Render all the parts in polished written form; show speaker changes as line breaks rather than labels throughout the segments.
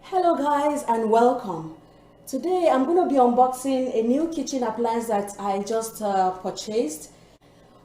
Hello guys and welcome. Today I'm going to be unboxing a new kitchen appliance that I just purchased.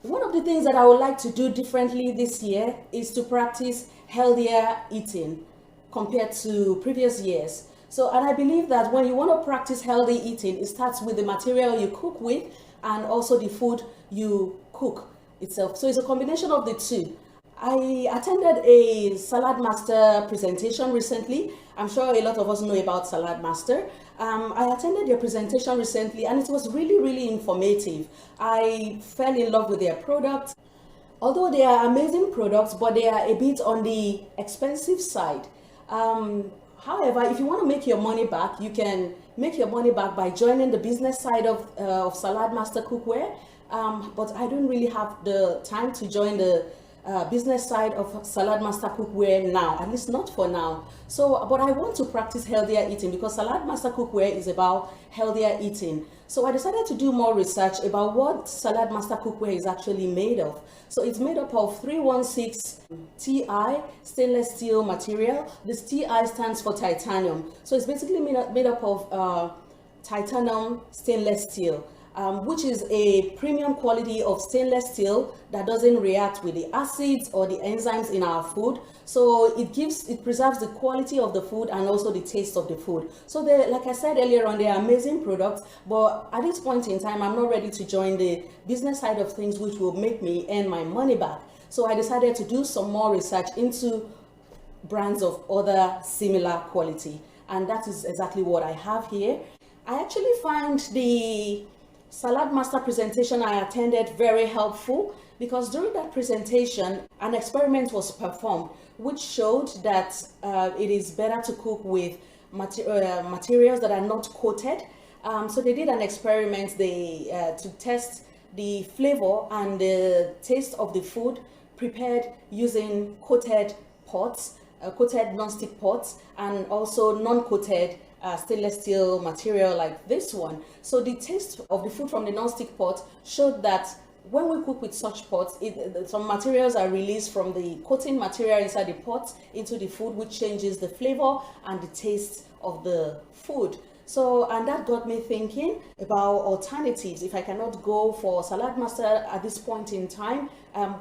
One of the things that I would like to do differently this year is to practice healthier eating compared to previous years. And I believe that when you want to practice healthy eating, it starts with the material you cook with and also the food you cook itself. So it's a combination of the two. I attended a Salad Master presentation recently. I'm sure a lot of us know about Salad Master. I attended their presentation recently and it was really informative. I fell in love with their products. Although they are amazing products, but they are a bit on the expensive side. However, if you want to make your money back, you can make your money back by joining the business side of Salad Master Cookware. But I don't really have the time to join the business side of Salad Master Cookware now, at least not for now. But I want to practice healthier eating because Salad Master Cookware is about healthier eating. So I decided to do more research about what Salad Master Cookware is actually made of. So it's made up of 316 Ti stainless steel material. This Ti stands for titanium. So it's basically made up of titanium stainless steel. Which is a premium quality of stainless steel that doesn't react with the acids or the enzymes in our food. So it preserves the quality of the food and also the taste of the food. So like I said earlier on, they are amazing products, but at this point in time, I'm not ready to join the business side of things, which will make me earn my money back. So I decided to do some more research into brands of other similar quality. And that is exactly what I have here. I actually find the Salad Master presentation I attended very helpful because during that presentation an experiment was performed which showed that it is better to cook with materials that are not coated. So they did an experiment to test the flavor and the taste of the food prepared using coated pots, coated non-stick pots, and also non-coated stainless steel material like this one. So the taste of the food from the non-stick pot showed that when we cook with such pots, some materials are released from the coating material inside the pot into the food, which changes the flavor and the taste of the food. And that got me thinking about alternatives. If I cannot go for Salad Master at this point in time,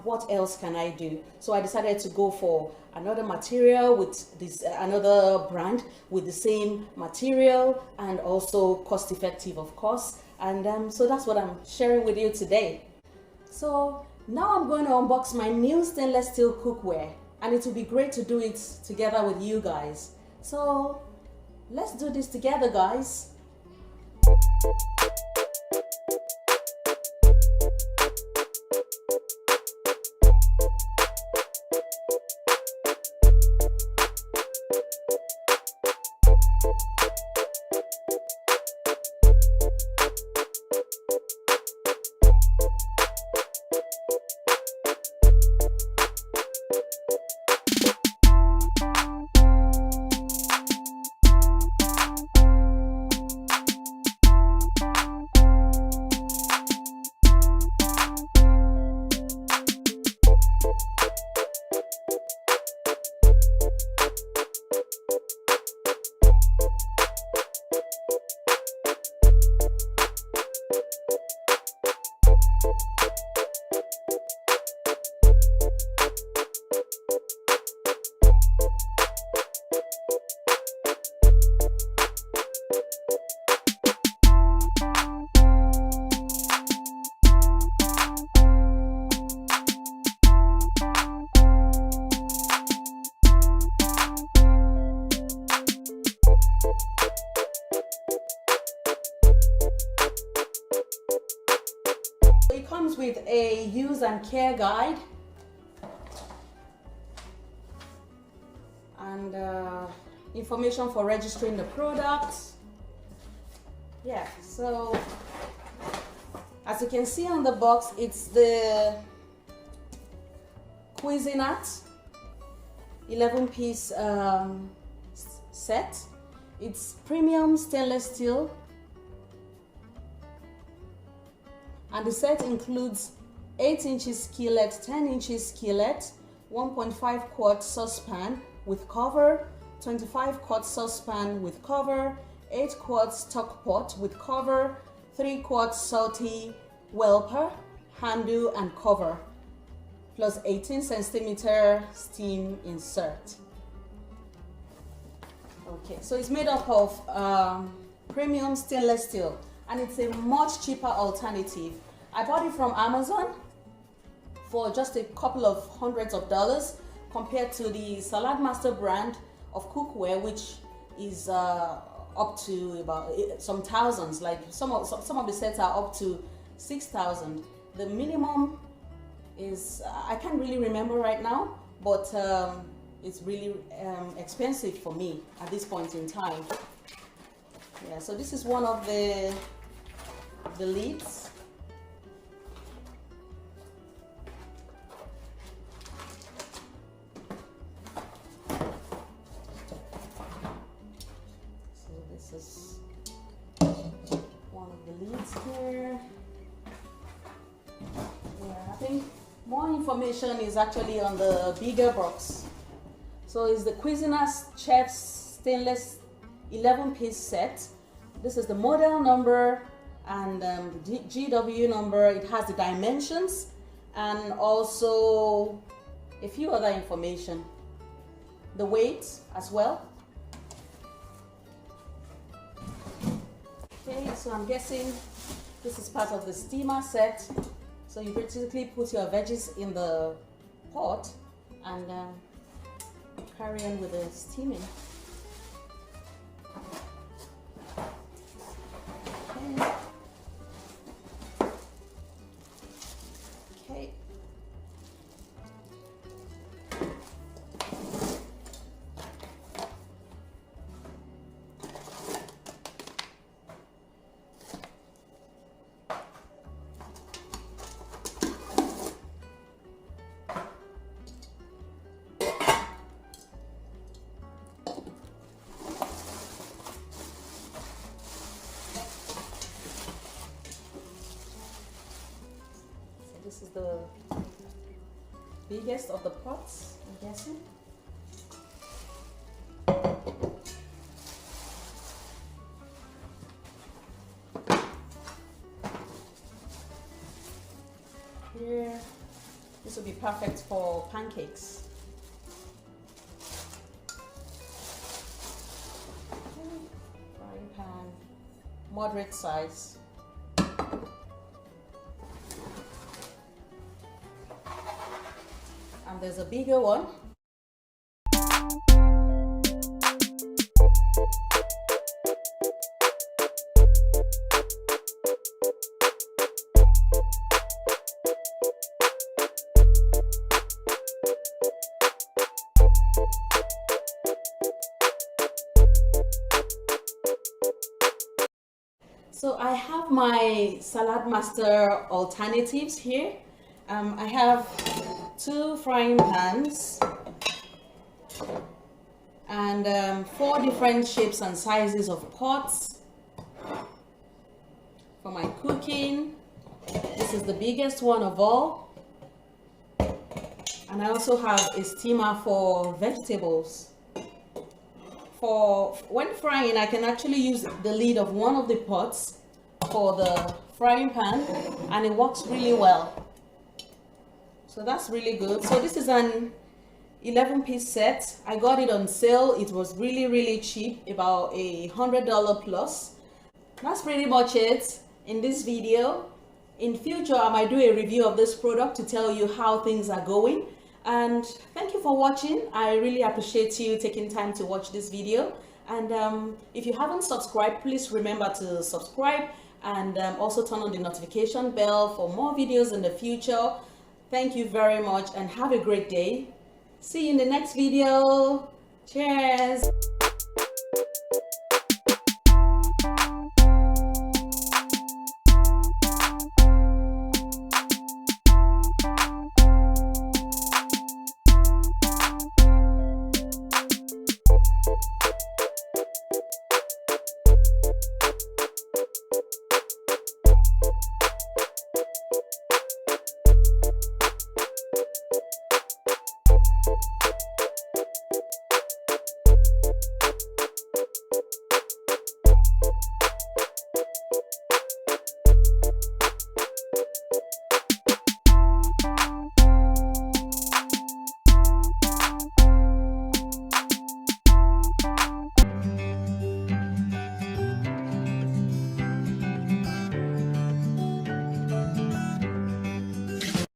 what else can I do? So I decided to go for another material with another brand with the same material and also cost effective, of course. And so that's what I'm sharing with you today. So now I'm going to unbox my new stainless steel cookware, and it will be great to do it together with you guys. So let's do this together, guys. It comes with a use and care guide and information for registering the product. Yeah, so as you can see on the box, it's the Cuisinart 11-piece set. It's premium stainless steel. And the set includes 8 inches skillet, 10 inches skillet, 1.5 quart saucepan with cover, 25 quart saucepan with cover, 8 quart stock pot with cover, 3 quart salty welper, handle and cover, plus 18 centimeter steam insert. Okay, so it's made up of premium stainless steel, and it's a much cheaper alternative. I bought it from Amazon for just a couple of hundreds of dollars compared to the Salad Master brand of cookware, which is up to about some thousands. Like some of the sets are up to 6,000. The minimum is I can't really remember right now, but it's really expensive for me at this point in time. Yeah, so this is one of the lids. So this is one of the lids here. Yeah, I think more information is actually on the bigger box. So it's the Cuisinart Chef's stainless 11-piece set. This is the model number and the GW number. It has the dimensions and also a few other information. The weight as well. Okay, so I'm guessing this is part of the steamer set. So you basically put your veggies in the pot and carry on with the steaming. Okay. This is the biggest of the pots, I'm guessing. Here, this will be perfect for pancakes. Frying pan, moderate size. And there's a bigger one. So I have my Salad Master alternatives here. I have 2 frying pans and 4 different shapes and sizes of pots for my cooking. This is the biggest one of all, and I also have a steamer for vegetables. For when frying, I can actually use the lid of one of the pots for the frying pan, and it works really well. So that's really good. So this is an 11-piece set. I got it on sale. It was really cheap, about $100 plus. That's pretty much it in this video. In future, I might do a review of this product to tell you how things are going. And thank you for watching. I really appreciate you taking time to watch this video. And if you haven't subscribed, please remember to subscribe and also turn on the notification bell for more videos in the future. Thank you very much and have a great day. See you in the next video. Cheers.